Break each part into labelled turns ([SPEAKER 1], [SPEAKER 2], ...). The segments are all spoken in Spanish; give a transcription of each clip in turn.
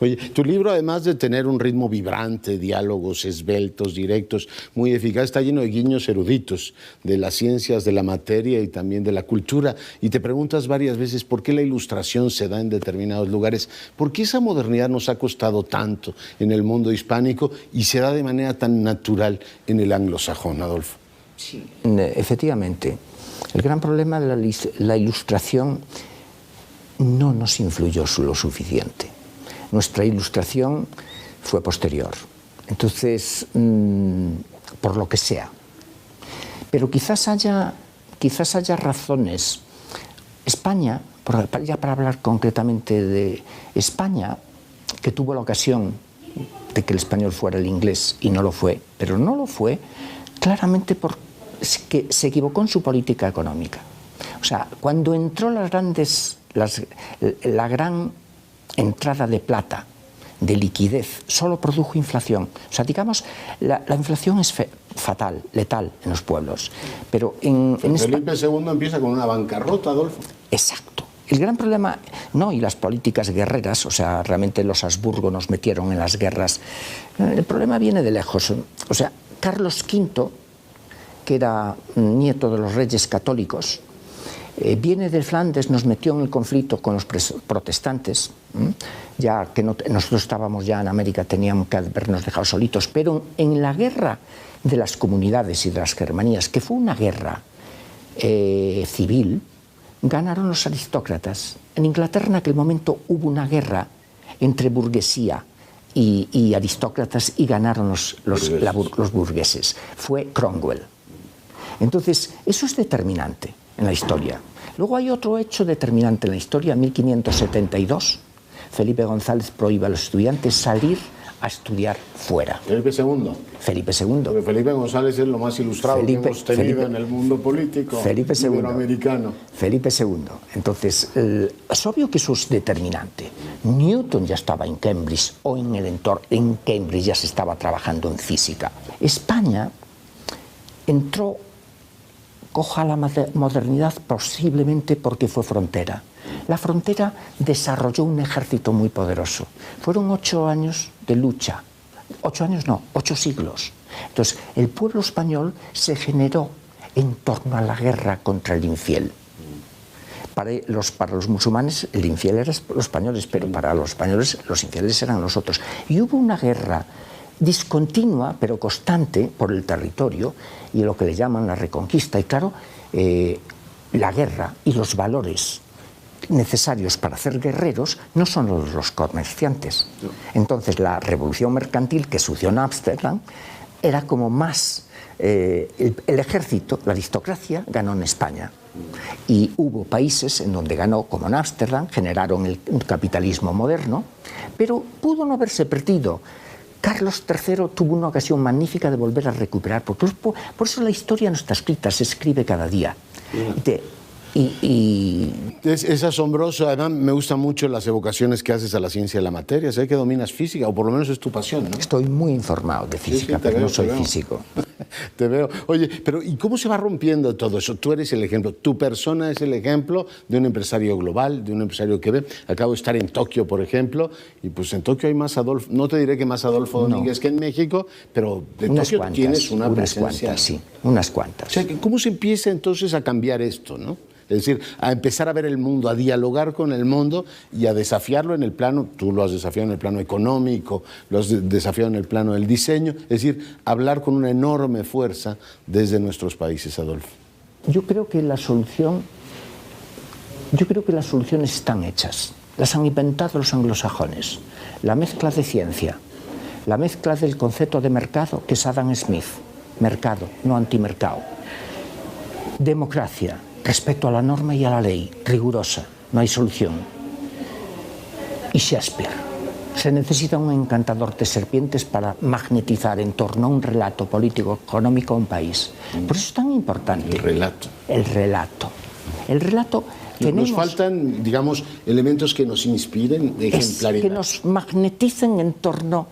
[SPEAKER 1] Oye, tu libro, además de tener un ritmo vibrante, diálogos esbeltos, directos, muy eficaz, está lleno de guiños eruditos de las ciencias, de la materia y también de la cultura. Y te preguntas varias veces por qué la ilustración se da en determinados lugares, por qué esa modernidad nos ha costado tanto en el mundo hispánico y se da de manera tan natural en el anglosajón, Adolfo.
[SPEAKER 2] Sí, efectivamente. El gran problema de la ilustración no nos influyó lo suficiente. Nuestra ilustración fue posterior. Entonces, por lo que sea. Pero quizás haya razones. España, ya para hablar concretamente de España, que tuvo la ocasión de que el español fuera el inglés y no lo fue, pero no lo fue claramente porque se equivocó en su política económica. O sea, cuando entró la gran entrada de plata, de liquidez, solo produjo inflación. O sea, digamos, la inflación es fatal, letal en los pueblos. Pero
[SPEAKER 1] Felipe II empieza con una bancarrota, Adolfo.
[SPEAKER 2] Exacto. El gran problema, no, y las políticas guerreras, o sea, realmente los Habsburgo nos metieron en las guerras. El problema viene de lejos. O sea, Carlos V, que era nieto de los reyes católicos, viene de Flandes, nos metió en el conflicto con los protestantes, ya que nosotros estábamos ya en América, teníamos que habernos dejado solitos, pero en la guerra de las comunidades y de las germanías, que fue una guerra civil, ganaron los aristócratas. En Inglaterra en aquel momento hubo una guerra entre burguesía y aristócratas y ganaron los burgueses. Fue Cromwell. Entonces, eso es determinante en la historia. Luego hay otro hecho determinante en la historia. En 1572, Felipe González prohíbe a los estudiantes salir a estudiar fuera.
[SPEAKER 1] Felipe II.
[SPEAKER 2] Felipe II.
[SPEAKER 1] Porque Felipe González es lo más ilustrado que hemos tenido en el mundo político iberoamericano.
[SPEAKER 2] Felipe II. Entonces, es obvio que eso es determinante. Newton ya estaba en Cambridge, o en el entorno, en Cambridge ya se estaba trabajando en física. España entró coja la modernidad posiblemente porque fue frontera. La frontera desarrolló un ejército muy poderoso. Fueron 8 años de lucha. 8 años no, 8 siglos. Entonces, el pueblo español se generó en torno a la guerra contra el infiel. Para los musulmanes el infiel eran los españoles, pero para los españoles los infieles eran nosotros. Y hubo una guerra discontinua pero constante por el territorio y lo que le llaman la reconquista. Y claro, la guerra y los valores necesarios para hacer guerreros no son los comerciantes. Entonces la revolución mercantil que sucedió en Ámsterdam era como más el ejército, la aristocracia ganó en España. Y hubo países en donde ganó, como en Ámsterdam, generaron el capitalismo moderno, pero pudo no haberse perdido. Carlos III tuvo una ocasión magnífica de volver a recuperar, porque por eso la historia no está escrita, se escribe cada día.
[SPEAKER 1] Es asombroso, además me gustan mucho las evocaciones que haces a la ciencia de la materia. Sé que dominas física, o por lo menos es tu pasión, ¿no?
[SPEAKER 2] Estoy muy informado de física, pero no soy físico.
[SPEAKER 1] Te veo. Oye, pero ¿y cómo se va rompiendo todo eso? Tú eres el ejemplo, tu persona es el ejemplo de un empresario global, de un empresario que ve. Acabo de estar en Tokio, por ejemplo, y pues en Tokio hay más Adolfo, no te diré que más Adolfo Domínguez que en México, pero de Tokio tienes una presencia.
[SPEAKER 2] Unas cuantas, sí, unas cuantas.
[SPEAKER 1] O sea, ¿cómo se empieza entonces a cambiar esto, no? Es decir, a empezar a ver el mundo, a dialogar con el mundo y a desafiarlo en el plano, tú lo has desafiado en el plano económico, lo has desafiado en el plano del diseño, es decir, hablar con una enorme fuerza desde nuestros países, Adolfo.
[SPEAKER 2] Yo creo que las soluciones están hechas, las han inventado los anglosajones. La mezcla de ciencia, la mezcla del concepto de mercado, que es Adam Smith, mercado, no antimercado. Democracia, respeto a la norma y a la ley, rigurosa, no hay solución. Y Shakespeare. Se necesita un encantador de serpientes para magnetizar en torno a un relato político, económico a un país. Por eso es tan importante.
[SPEAKER 1] El relato.
[SPEAKER 2] El relato. El relato.
[SPEAKER 1] Nos faltan, digamos, elementos que nos inspiren de ejemplaridad.
[SPEAKER 2] Que nos magneticen en torno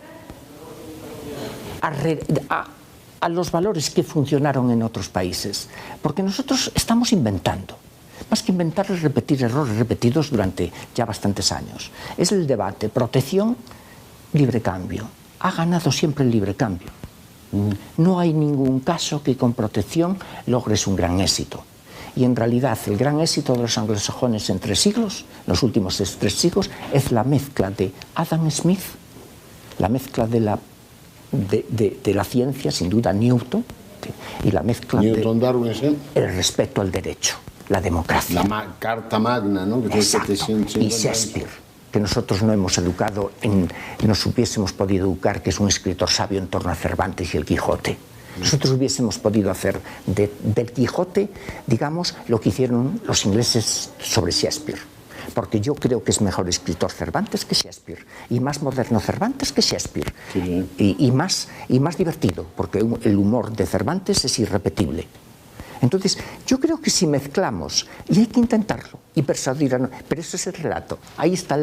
[SPEAKER 2] a los valores que funcionaron en otros países. Porque nosotros estamos inventando. más que inventar es repetir errores repetidos durante ya bastantes años. Es el debate, protección, libre cambio. Ha ganado siempre el libre cambio. No hay ningún caso que con protección logres un gran éxito. Y en realidad el gran éxito de los anglosajones en 3 siglos, los últimos 3 siglos, es la mezcla de Adam Smith, la mezcla de la ciencia, sin duda Newton, y la mezcla
[SPEAKER 1] Newton, Darwin, ¿sí?
[SPEAKER 2] El respeto al derecho, la democracia.
[SPEAKER 1] La Carta Magna, ¿no? Que
[SPEAKER 2] Exacto. Y Shakespeare, que nosotros no hemos educado, nos hubiésemos podido educar, que es un escritor sabio en torno a Cervantes y el Quijote. Nosotros hubiésemos podido hacer del Quijote, digamos, lo que hicieron los ingleses sobre Shakespeare. Porque yo creo que es mejor escritor Cervantes que Shakespeare, y más moderno Cervantes que Shakespeare, sí. y más divertido, porque el humor de Cervantes es irrepetible. Entonces, yo creo que si mezclamos, y hay que intentarlo, y persuadir pero eso es el relato. Ahí está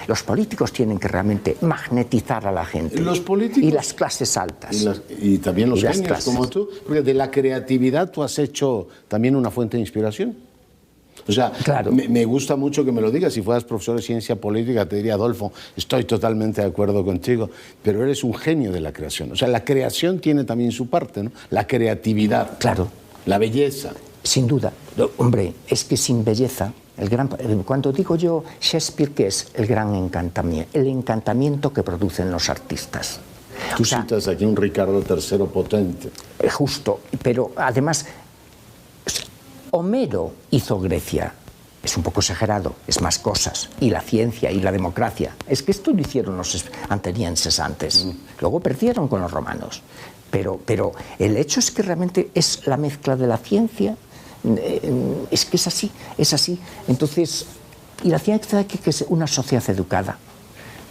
[SPEAKER 2] los políticos tienen que realmente magnetizar a la gente.
[SPEAKER 1] Los políticos
[SPEAKER 2] y las clases altas.
[SPEAKER 1] Y también los genios como tú, porque de la creatividad tú has hecho también una fuente de inspiración. O sea, claro. me gusta mucho que me lo digas. Si fueras profesor de ciencia política, te diría, Adolfo, estoy totalmente de acuerdo contigo, pero eres un genio de la creación. O sea, la creación tiene también su parte, ¿no? La creatividad.
[SPEAKER 2] Claro.
[SPEAKER 1] La belleza.
[SPEAKER 2] Sin duda. Hombre, es que sin belleza, cuando digo yo Shakespeare, ¿qué es? El gran encantamiento, el encantamiento que producen los artistas.
[SPEAKER 1] Tú citas aquí un Ricardo III potente.
[SPEAKER 2] Justo, pero además, Homero hizo Grecia. Es un poco exagerado, es más cosas. Y la ciencia y la democracia. Es que esto lo hicieron los atenienses antes. Luego perdieron con los romanos. Pero el hecho es que realmente es la mezcla de la ciencia, es que es así. Entonces, y la ciencia hay que es una sociedad educada.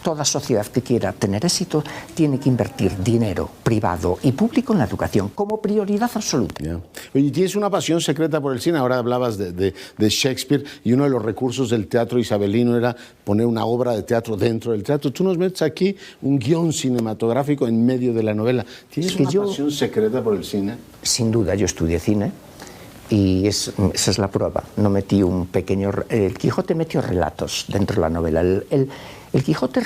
[SPEAKER 2] Toda sociedad que quiera tener éxito tiene que invertir dinero privado y público en la educación como prioridad absoluta.
[SPEAKER 1] Yeah. Oye, tienes una pasión secreta por el cine. Ahora hablabas de Shakespeare, y uno de los recursos del teatro isabelino era poner una obra de teatro dentro del teatro. Tú nos metes aquí un guión cinematográfico en medio de la novela. ¿Tienes una pasión secreta por el cine?
[SPEAKER 2] Sin duda, yo estudié cine. Y esa es la prueba. No metí un pequeño... El Quijote metió relatos dentro de la novela. El Quijote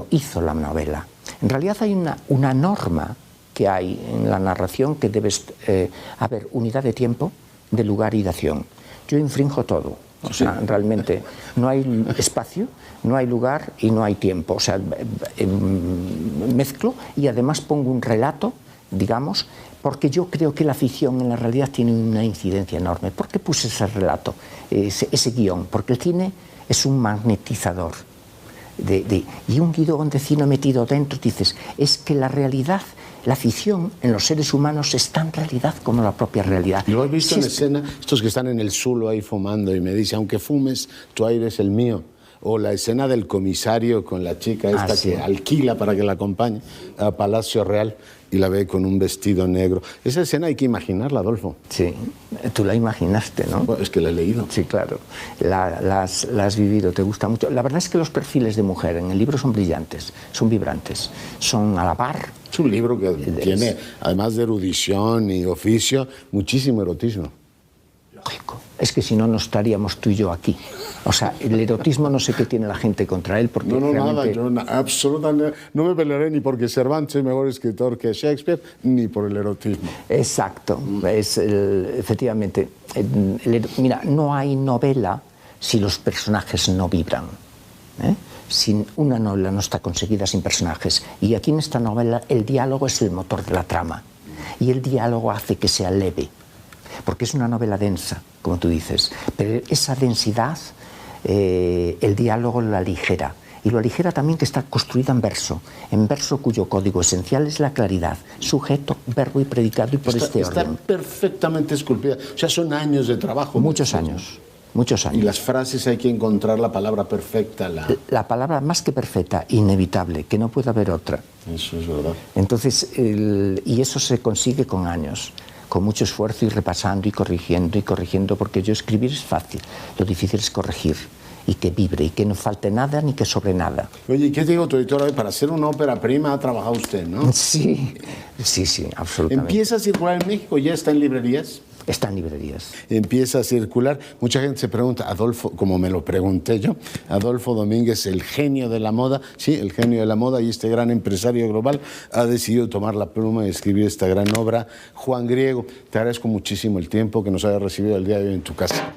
[SPEAKER 2] hizo la novela. En realidad hay una norma que hay en la narración que debes haber unidad de tiempo, de lugar y de acción. Yo infrinjo todo. O sea, realmente no hay espacio, no hay lugar y no hay tiempo. O sea, mezclo y además pongo un relato, digamos, porque yo creo que la ficción en la realidad tiene una incidencia enorme. ¿Por qué puse ese relato, ese guión? Porque el cine es un magnetizador. Y un guión de cine metido dentro, dices, es que la realidad, la ficción en los seres humanos es tan realidad como la propia realidad.
[SPEAKER 1] ¿Lo has visto en escena? Estos que están en el zulo ahí fumando y me dice, aunque fumes, tu aire es el mío. O la escena del comisario con la chica esta que alquila para que la acompañe a Palacio Real y la ve con un vestido negro. Esa escena hay que imaginarla, Adolfo.
[SPEAKER 2] Sí, tú la imaginaste, ¿no?
[SPEAKER 1] Bueno, es que la he leído.
[SPEAKER 2] Sí, claro. La has vivido, te gusta mucho. La verdad es que los perfiles de mujer en el libro son brillantes, son vibrantes, son a la par.
[SPEAKER 1] Es un libro que tiene, además de erudición y oficio, muchísimo erotismo.
[SPEAKER 2] Lógico. Es que si no, no estaríamos tú y yo aquí. O sea, el erotismo no sé qué tiene la gente contra él, porque realmente...
[SPEAKER 1] Absolutamente, no me pelearé ni porque Cervantes es mejor escritor que Shakespeare, ni por el erotismo.
[SPEAKER 2] Exacto, efectivamente. Mira, no hay novela si los personajes no vibran. Una novela no está conseguida sin personajes. Y aquí en esta novela el diálogo es el motor de la trama. Y el diálogo hace que sea leve. Porque es una novela densa, como tú dices. Pero esa densidad, el diálogo lo aligera. Y lo aligera también que está construida en verso cuyo código esencial es la claridad. Sujeto, verbo y predicado, y por este orden.
[SPEAKER 1] Está perfectamente esculpida. O sea, son años de trabajo.
[SPEAKER 2] Muchos años.
[SPEAKER 1] Y las frases hay que encontrar la palabra perfecta.
[SPEAKER 2] La palabra más que perfecta, inevitable, que no puede haber otra.
[SPEAKER 1] Eso es verdad.
[SPEAKER 2] Entonces, y eso se consigue con años, con mucho esfuerzo y repasando y corrigiendo, porque yo escribir es fácil, lo difícil es corregir y que vibre y que no falte nada ni que sobre nada.
[SPEAKER 1] Oye, ¿y qué te digo tu editor hoy? Para hacer una ópera prima ha trabajado usted, ¿no?
[SPEAKER 2] Sí, absolutamente.
[SPEAKER 1] ¿Empieza a circular en México? ¿Ya está en librerías?
[SPEAKER 2] Está en librerías.
[SPEAKER 1] Empieza a circular. Mucha gente se pregunta, Adolfo, como me lo pregunté yo, Adolfo Domínguez, el genio de la moda, sí, el genio de la moda, y este gran empresario global ha decidido tomar la pluma y escribir esta gran obra. Juan Griego, te agradezco muchísimo el tiempo que nos haya recibido el día de hoy en tu casa.